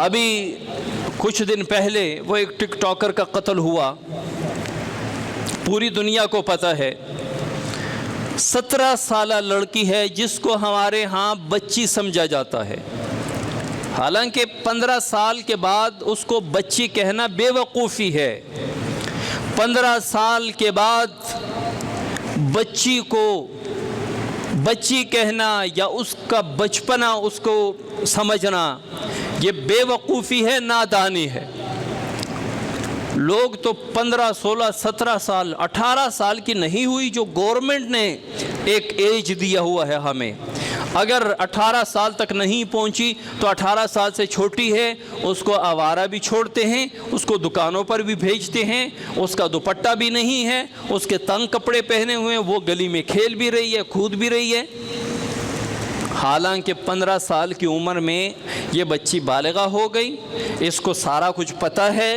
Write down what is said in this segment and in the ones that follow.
ابھی کچھ دن پہلے وہ ایک ٹک ٹاکر کا قتل ہوا، پوری دنیا کو پتہ ہے۔ 17 سالہ لڑکی ہے جس کو ہمارے ہاں بچی سمجھا جاتا ہے، حالانکہ 15 سال کے بعد اس کو بچی کہنا بے وقوفی ہے۔ 15 سال کے بعد بچی کو بچی کہنا یا اس کا بچپنا اس کو سمجھنا یہ بے وقوفی ہے، نادانی ہے۔ لوگ تو 15 16 17 سال 18 سال کی نہیں ہوئی جو گورنمنٹ نے ایک ایج دیا ہوا ہے ہمیں، اگر 18 سال تک نہیں پہنچی تو 18 سال سے چھوٹی ہے، اس کو آوارہ بھی چھوڑتے ہیں، اس کو دکانوں پر بھی بھیجتے ہیں، اس کا دوپٹہ بھی نہیں ہے، اس کے تنگ کپڑے پہنے ہوئے وہ گلی میں کھیل بھی رہی ہے، کود بھی رہی ہے۔ حالانکہ 15 سال کی عمر میں یہ بچی بالغہ ہو گئی، اس کو سارا کچھ پتہ ہے،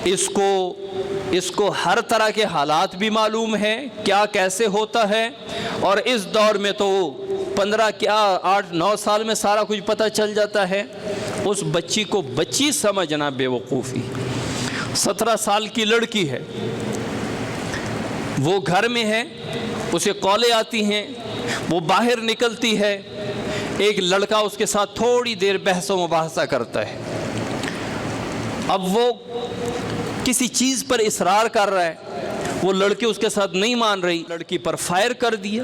اس کو ہر طرح کے حالات بھی معلوم ہے، کیا کیسے ہوتا ہے۔ اور اس دور میں تو 15 کیا 8 9 سال میں سارا کچھ پتہ چل جاتا ہے۔ اس بچی کو بچی سمجھنا بے وقوفی۔ 17 سال کی لڑکی ہے، وہ گھر میں ہے، اسے کالیں آتی ہیں، وہ باہر نکلتی ہے، ایک لڑکا اس کے ساتھ تھوڑی دیر بحث و مباحثہ کرتا ہے۔ اب وہ کسی چیز پر اصرار کر رہا ہے، وہ لڑکی اس کے ساتھ نہیں مان رہی، لڑکی پر فائر کر دیا،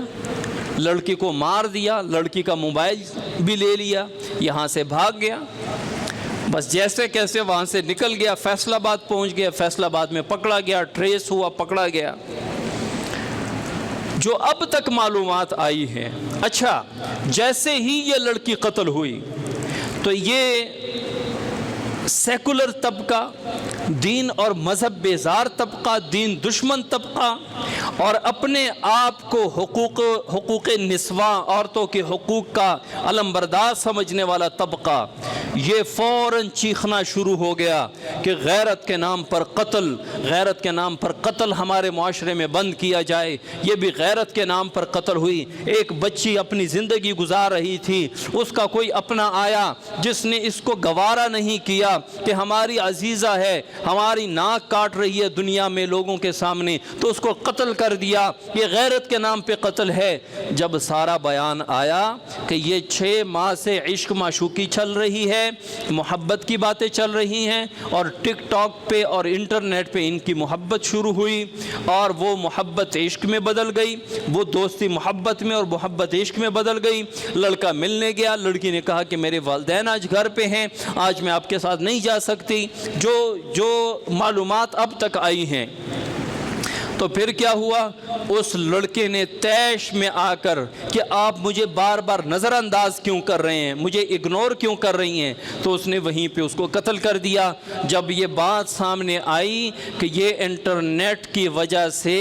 لڑکی کو مار دیا، لڑکی کا موبائل بھی لے لیا، یہاں سے بھاگ گیا۔ بس جیسے کیسے وہاں سے نکل گیا، فیصل آباد پہنچ گیا، فیصل آباد میں پکڑا گیا، ٹریس ہوا، پکڑا گیا۔ جو اب تک معلومات آئی ہیں، اچھا جیسے ہی یہ لڑکی قتل ہوئی تو یہ سیکولر طبقہ، دین اور مذہب بیزار طبقہ، دین دشمن طبقہ اور اپنے آپ کو حقوق نسواں، عورتوں کے حقوق کا علمبردار سمجھنے والا طبقہ، یہ فوراً چیخنا شروع ہو گیا کہ غیرت کے نام پر قتل، غیرت کے نام پر قتل ہمارے معاشرے میں بند کیا جائے۔ یہ بھی غیرت کے نام پر قتل ہوئی۔ ایک بچی اپنی زندگی گزار رہی تھی، اس کا کوئی اپنا آیا جس نے اس کو گوارا نہیں کیا کہ ہماری عزیزہ ہے، ہماری ناک کاٹ رہی ہے دنیا میں لوگوں کے سامنے، تو اس کو قتل کر دیا۔ یہ غیرت کے نام پہ قتل ہے۔ جب سارا بیان آیا کہ یہ 6 ماہ سے عشق معشوقی چل رہی ہے، محبت کی باتیں چل رہی ہیں، اور ٹک ٹاک پہ اور انٹرنیٹ پہ ان کی محبت شروع ہوئی، اور وہ محبت عشق میں بدل گئی، وہ دوستی محبت میں اور محبت عشق میں بدل گئی۔ لڑکا ملنے گیا، لڑکی نے کہا کہ میرے والدین آج گھر پہ ہیں، آج میں آپ کے ساتھ نہیں جا سکتی۔ جو معلومات اب تک آئی ہیں، تو پھر کیا ہوا؟ اس لڑکے نے طیش میں آ کر کہ آپ مجھے بار بار نظر انداز کیوں کر رہے ہیں، مجھے اگنور کیوں کر رہی ہیں، تو اس نے وہیں پہ اس کو قتل کر دیا۔ جب یہ بات سامنے آئی کہ یہ انٹرنیٹ کی وجہ سے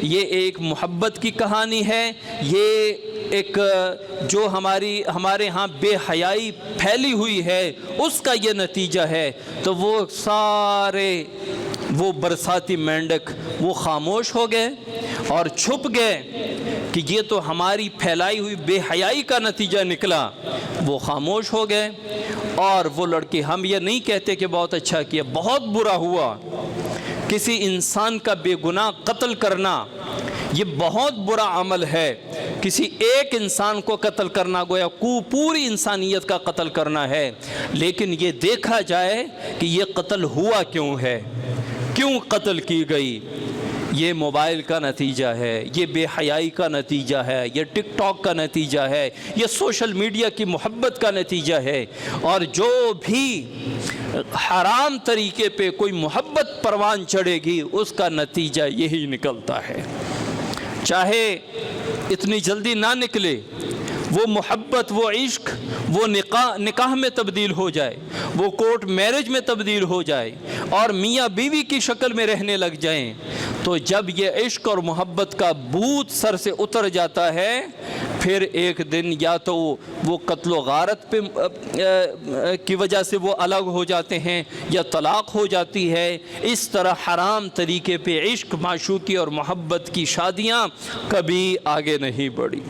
یہ ایک محبت کی کہانی ہے، یہ ایک جو ہمارے ہاں بے حیائی پھیلی ہوئی ہے اس کا یہ نتیجہ ہے، تو وہ سارے وہ برساتی مینڈک وہ خاموش ہو گئے اور چھپ گئے کہ یہ تو ہماری پھیلائی ہوئی بے حیائی کا نتیجہ نکلا۔ وہ خاموش ہو گئے، اور وہ لڑکی، ہم یہ نہیں کہتے کہ بہت اچھا کیا، بہت برا ہوا۔ کسی انسان کا بے گناہ قتل کرنا یہ بہت برا عمل ہے۔ کسی ایک انسان کو قتل کرنا گویا پوری انسانیت کا قتل کرنا ہے، لیکن یہ دیکھا جائے کہ یہ قتل ہوا کیوں ہے، کیوں قتل کی گئی۔ یہ موبائل کا نتیجہ ہے، یہ بے حیائی کا نتیجہ ہے، یہ ٹک ٹاک کا نتیجہ ہے، یہ سوشل میڈیا کی محبت کا نتیجہ ہے۔ اور جو بھی حرام طریقے پہ کوئی محبت پروان چڑھے گی اس کا نتیجہ یہی نکلتا ہے، چاہے اتنی جلدی نہ نکلے۔ وہ محبت، وہ عشق، وہ نکاح میں تبدیل ہو جائے، وہ کورٹ میرج میں تبدیل ہو جائے اور میاں بیوی کی شکل میں رہنے لگ جائیں، تو جب یہ عشق اور محبت کا بھوت سر سے اتر جاتا ہے، پھر ایک دن یا تو وہ قتل و غارت کی وجہ سے وہ الگ ہو جاتے ہیں یا طلاق ہو جاتی ہے۔ اس طرح حرام طریقے پہ عشق، معشوقی اور محبت کی شادیاں کبھی آگے نہیں بڑھی۔